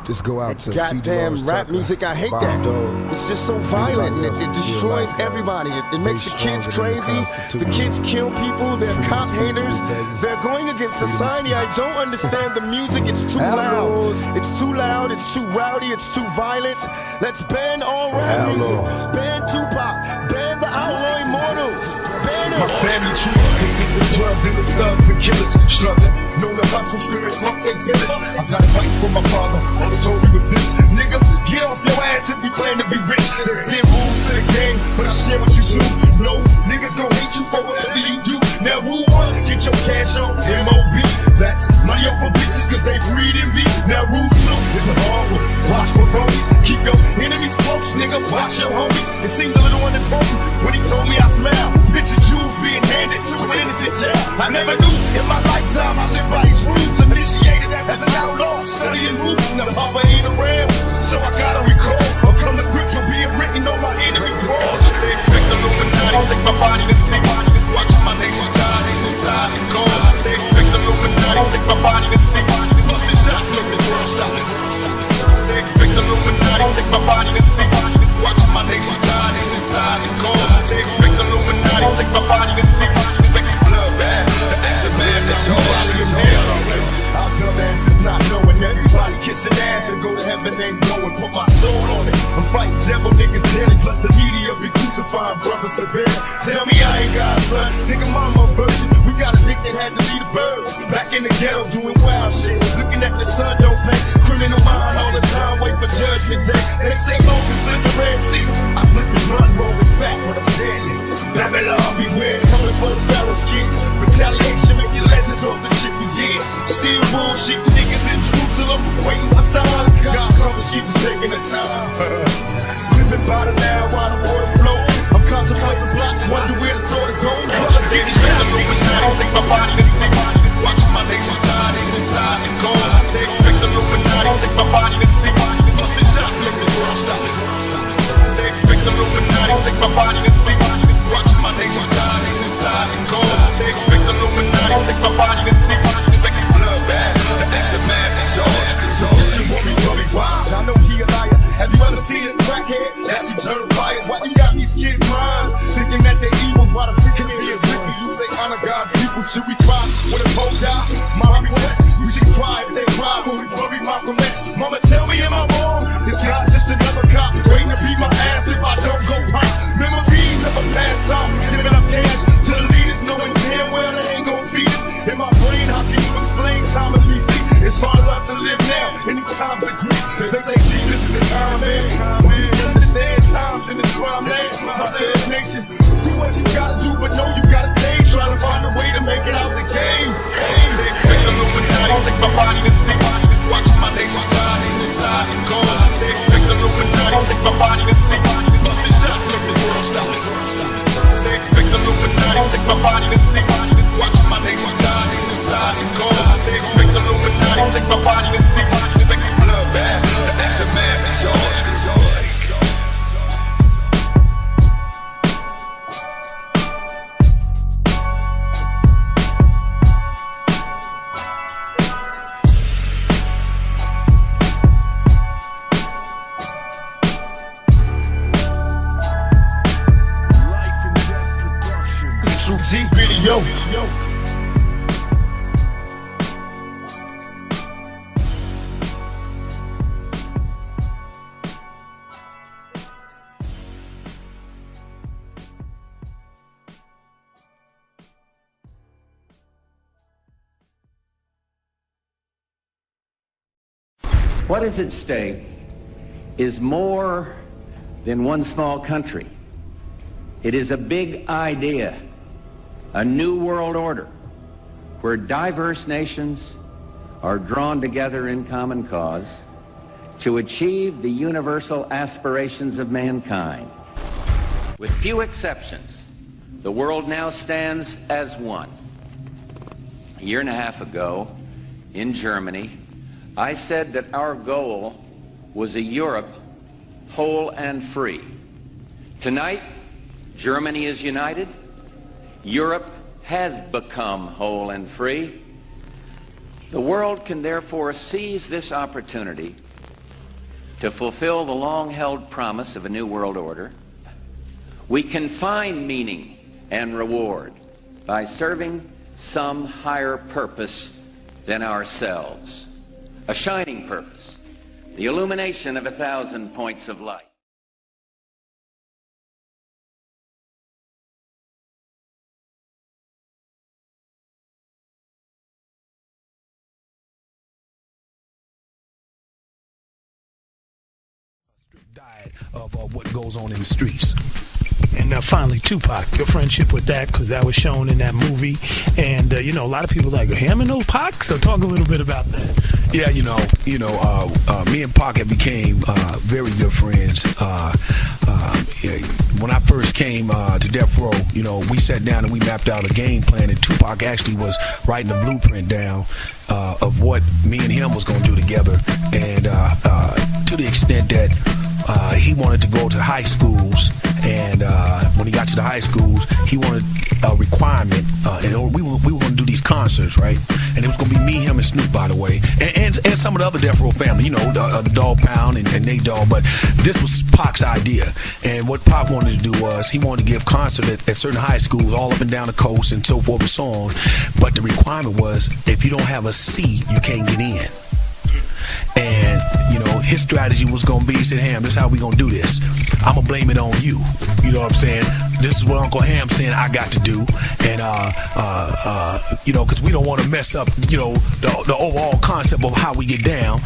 Just go out to goddamn rap music, I hate that. It's just so violent. It destroys everybody. It makes the kids crazy. The kids kill people. They're cop haters. They're going against society. I don't understand the music. It's too loud. It's too loud. It's too rowdy. It's too violent. Let's ban all rap music. Ban Tupac. Ban the Outlaw Immortals. Ban it. My family tree consists of drug dealers, thugs, and killers. Struggling, known to hustle, screaming, fuck they feelings. I got advice from my father. All he told me was this: nigga, get off your ass if you plan to be rich. There's 10 rules to the game, but I share what you do. No, niggas gon' hate you for whatever you do. Now rule 1, get your cash on MOB. That's money over bitches cause they breed envy. Now rule 2 is a hard one. Watch performance, keep your enemies close, nigga, watch your homies. It seemed a little unimportant when he told me I smile. Picture jewels being handed to an innocent child. I never knew in my lifetime I lived by these rules. Initiated as an outlaw, studying rules. Now Papa ain't around, so I gotta recall or come to grips with being written on my enemy's walls. They expect the Illuminati, take my body to sleep. Watch my nation die inside the cause. They expect the Illuminati, take my body to sleep. Losing shots, losing world stop. They expect the Illuminati, take my body to sleep. Watch my nation die inside the cause. They expect the Illuminati, take my body to sleep. Expect the blood bad, the aftermath that's your body is dead already. Our dumbasses not knowing everybody kissing ass and go to heaven ain't going. Put my soul on it. I'm fighting devil niggas daily, plus the media be crucifying brothers severe. Tell me I ain't God, son. Nigga, mama a virgin. We got a dick that had to lead the birds. Back in the ghetto doing wild shit. Looking at the sun don't pay. Criminal mind all the time, wait for judgment day. They say Moses split the Red Sea. I split the blunt, rolling fat when I'm deadly. Babylon beware, coming for the Pharaoh's kids. Retaliation make you legends of the shit we did. Still bullshit niggas in Jerusalem, waiting for signs. God promise she just taking the time. Living by the now while the water flow. I'm contemplating blocks, wonder where to throw the gold. Let's get the shit, take my body to sleep. Watch my nation die inside the cause. They expect the Illuminati, take my body to sleep. Losing shots, losing world stop. They expect the Illuminati, take my body to sleep. Watch my nation die inside the cause. They expect the Illuminati, take my body to sleep. Expect the blood bad, the aftermath is yours. You want me to be wise? I know he a liar. Have you ever seen a crackhead? That's eternal fire. Why you got these kids' minds thinking that they evil? Why the freaking is wicked? You say honor God's people. Should we cry when a pole die? My request, we should cry if they cry when we bury Malcolm X. Mama, tell me, am I wrong? This God's just another cop waiting to beat my ass if I don't go pop. Memories of a past time, giving up cash to the leaders, knowing damn well they ain't gon' feed us. In my brain, how can you explain time is BC? It's hard enough to live now in these times of grief. They say Jesus is a kind man. We understand times in this crime land. My third nation, do what you gotta do, but know you gotta change. Try to find a way to make it out the game. They expect the Illuminati, take my body to sleep. Watch my nation die inside the cause. They expect the Illuminati, take my body to sleep. Losing shots, losing world stop. They expect the Illuminati, take my body to sleep. Watch my nation die inside the cause. They expect the Illuminati, take my body to sleep. Expect the blood bad, the aftermath is yours. Video. What is at stake is more than one small country. It is a big idea. A new world order where diverse nations are drawn together in common cause to achieve the universal aspirations of mankind. With few exceptions, the world now stands as one. A year and a half ago, in Germany, I said that our goal was a Europe whole and free. Tonight, Germany is united. Europe has become whole and free. The world can therefore seize this opportunity to fulfill the long-held promise of a new world order, we can find meaning and reward by serving some higher purpose than ourselves, a shining purpose, the illumination of 1,000 points of light. Diet of what goes on in the streets. And finally, Tupac, your friendship with that, because that was shown in that movie. And, a lot of people like, him and no Pac? So talk a little bit about that. Yeah, me and Pac have became very good friends. When I first came to Death Row, we sat down and we mapped out a game plan, and Tupac actually was writing the blueprint down of what me and him was going to do together. And to the extent that he wanted to go to high schools, and when he got to the high schools, he wanted a requirement, and we were going to do these concerts, right? And it was going to be me, him, and Snoop, by the way, and some of the other Death Row family, the Dog Pound and Nate Dogg. But this was Pac's idea, and what Pac wanted to do was he wanted to give concerts at certain high schools all up and down the coast and so forth and so on. But the requirement was, if you don't have a C, you can't get in. And his strategy was gonna be, he said, Ham, this is how we gonna do this. I'm gonna blame it on you. You know what I'm saying? This is what Uncle Ham saying I got to do. And because we don't want to mess up, the overall concept of how we get down.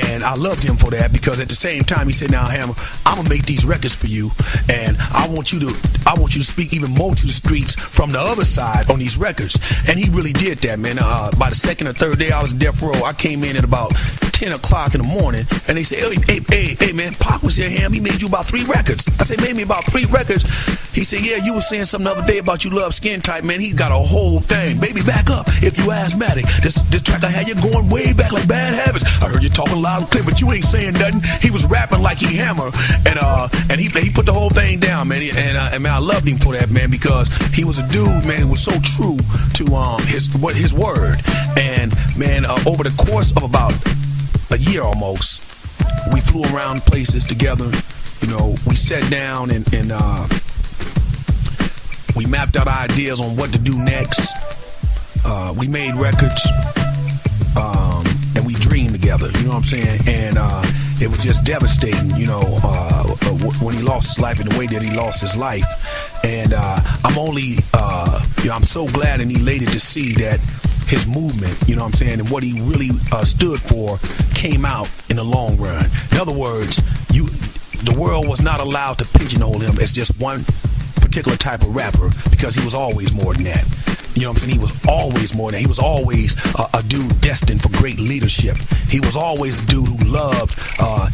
And I loved him for that, because at the same time he said, now Ham, I'm gonna make these records for you, and I want you to speak even more to the streets from the other side on these records. And he really did that, man. By the second or third day I was in Death Row, I came in at about 10 o'clock in the morning, and they said, hey man, Pac was here, Ham, he made you about 3 records. I said, made me about 3 records? He said, yeah, you were saying something the other day about you love Skin Tight, man. He's got a whole thing. Baby, back up if you asthmatic. This track I had you going way back like Bad Habits. I heard you talking loud and clear, but you ain't saying nothing. He was rapping like he Hammer, and he put the whole thing down, man. And man, I loved him for that, man, because he was a dude, man, who was so true to his word. And man, over the course of about a year almost, we flew around places together. We sat down and we mapped out ideas on what to do next. We made records, and we dreamed together. You know what I'm saying? And it was just devastating, when he lost his life in the way that he lost his life. And I'm so glad and elated to see that his movement, and what he really stood for came out in the long run. In other words, the world was not allowed to pigeonhole him as just one particular type of rapper, because he was always more than that. You know what I'm saying? He was always more than that. He was always a dude destined for great leadership. He was always a dude who loved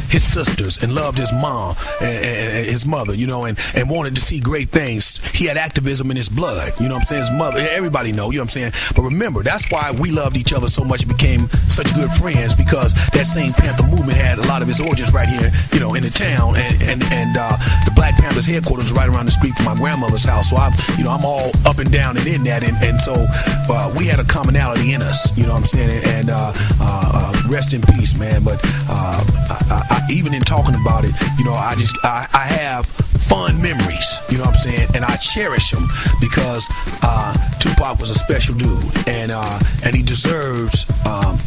his sisters and loved his mom and his mother, and wanted to see great things. He had activism in his blood, you know what I'm saying? His mother, everybody know, you know what I'm saying? But remember, that's why we loved each other so much and became such good friends, because that same Panther movement had a lot of its origins right here, in the town, and the Black Panthers headquarters right around the street from my grandmother's house. So I'm all up and down and in that, and so we had a commonality in us, you know what I'm saying? And rest in peace, man. But I, even in talking about it, I have fond memories, you know what I'm saying? And I cherish them, because Tupac was a special dude, and he deserves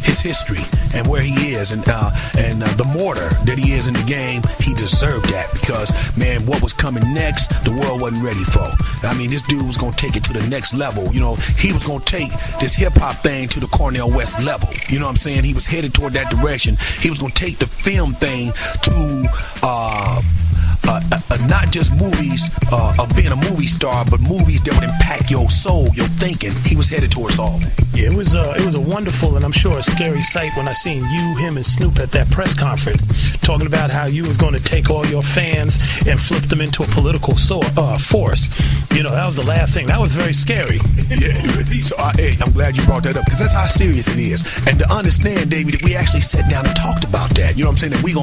his history and where he is, and the mortar that he is in the game. He deserved that, because man, what was coming next, the world wasn't ready for. I mean, this dude was gonna take it to the next level. He was gonna take this hip hop thing to the Cornel West level. You know what I'm saying? He was headed toward that direction. He was gonna take the film thing to not just movies of being a movie star, but movies that would impact your soul, your thinking. He was headed towards all that. Yeah, it was a wonderful, and I'm sure a scary sight when I seen you, him, and Snoop at that press conference, talking about how you was going to take all your fans and flip them into a political force. That was the last thing. That was very scary. Yeah. So I'm glad you brought that up, because that's how serious it is. And to understand, David, that we actually sat down and talked about that. You know what I'm saying? That we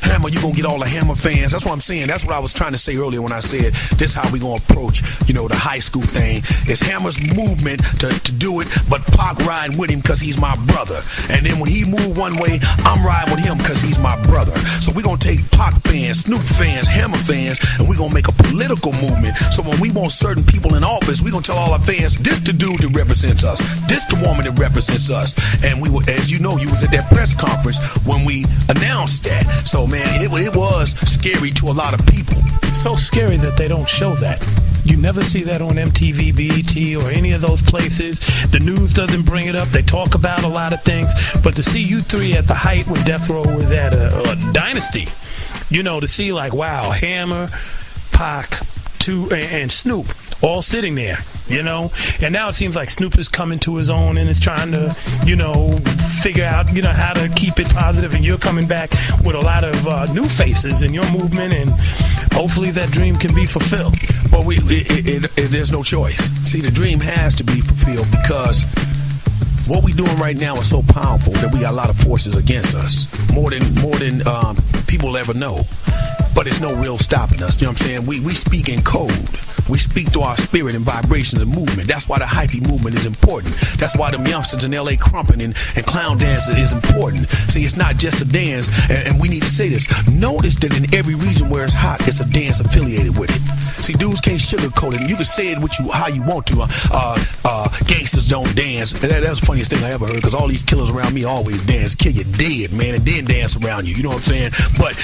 Hammer, you gonna get all the Hammer fans. That's what I'm saying. That's what I was trying to say earlier when I said this how we gonna approach, you know, the high school thing. It's Hammer's movement to do it, but Pac riding with him because he's my brother. And then when he move one way, I'm riding with him because he's my brother. So we're gonna take Pac fans, Snoop fans, Hammer fans, and we're gonna make a political movement. So when we want certain people in office, we're gonna tell all our fans, this the dude that represents us, this the woman that represents us. And we were, as you know, you was at that press conference when we announced that. So man, it was scary to a lot of people. So scary that they don't show that. You never see that on MTV, BET, or any of those places. The news doesn't bring it up. They talk about a lot of things. But to see you three at the height when Death Row was at a dynasty, you know, to see like, wow, Hammer, Pac, and Snoop all sitting there, you know. And now it seems like Snoop is coming to his own and is trying to, you know, figure out, you know, how to keep it positive. And you're coming back with a lot of new faces in your movement, and hopefully that dream can be fulfilled. Well, there's no choice. See, the dream has to be fulfilled because what we're doing right now is so powerful that we got a lot of forces against us, more than people ever know. But it's no real stopping us. You know what I'm saying? We speak in code. We speak through our spirit and vibrations and movement. That's why the hyphy movement is important. That's why them youngsters in L.A. crumping and clown dancing is important. See, it's not just a dance, and we need to say this. Notice that in every region where it's hot, it's a dance affiliated with it. See, dudes can't sugarcoat it. You can say it how you want to. Gangsters don't dance. That was the funniest thing I ever heard, because all these killers around me always dance, kill you dead, man, and then dance around you. You know what I'm saying? But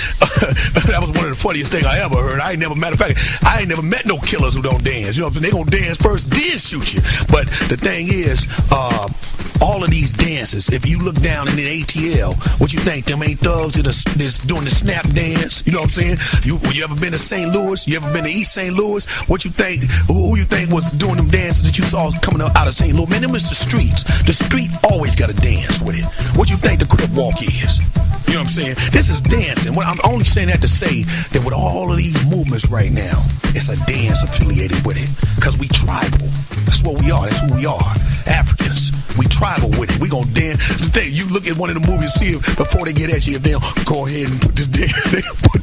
that was one of the funniest things I ever heard. Matter of fact, I ain't never met no killers who don't dance. You know what I'm saying? They gonna dance first, then shoot you. But the thing is, all of these dances, if you look down in the ATL, what you think? Them ain't thugs that's doing the snap dance? You know what I'm saying? You ever been to St. Louis? You ever been to East St. Louis? What you think? Who you think was doing them dances that you saw coming out of St. Louis? Man, them is the streets. The street always got to dance with it. What you think the crip walk is? You know what I'm saying? This is dancing. I'm only saying that to say that with all of these movements right now, it's a dance affiliated with it. Because we tribal. That's what we are. That's who we are. Africans. We tribal with it. We gonna dance. The thing, you look at one of the movies, see it before they get at you, if they'll go ahead and put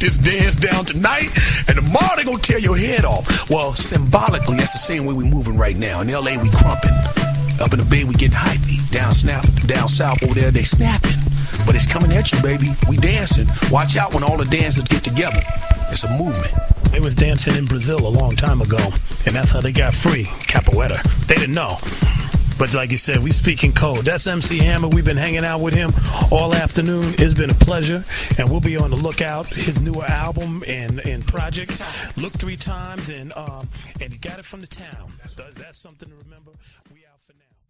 this dance down tonight, and tomorrow they gonna tear your head off. Well, symbolically, that's the same way we moving right now. In LA, we crumping. Up in the Bay, we getting hypey. Down south over there, they snapping. But it's coming at you, baby. We dancing. Watch out when all the dancers get together. It's a movement. They was dancing in Brazil a long time ago, and that's how they got free. Capoeira. They didn't know. But like you said, we speak in code. That's MC Hammer. We've been hanging out with him all afternoon. It's been a pleasure, and we'll be on the lookout. His newer album and project. Look 3 times, and he got it from the town. That's something to remember. We out for now.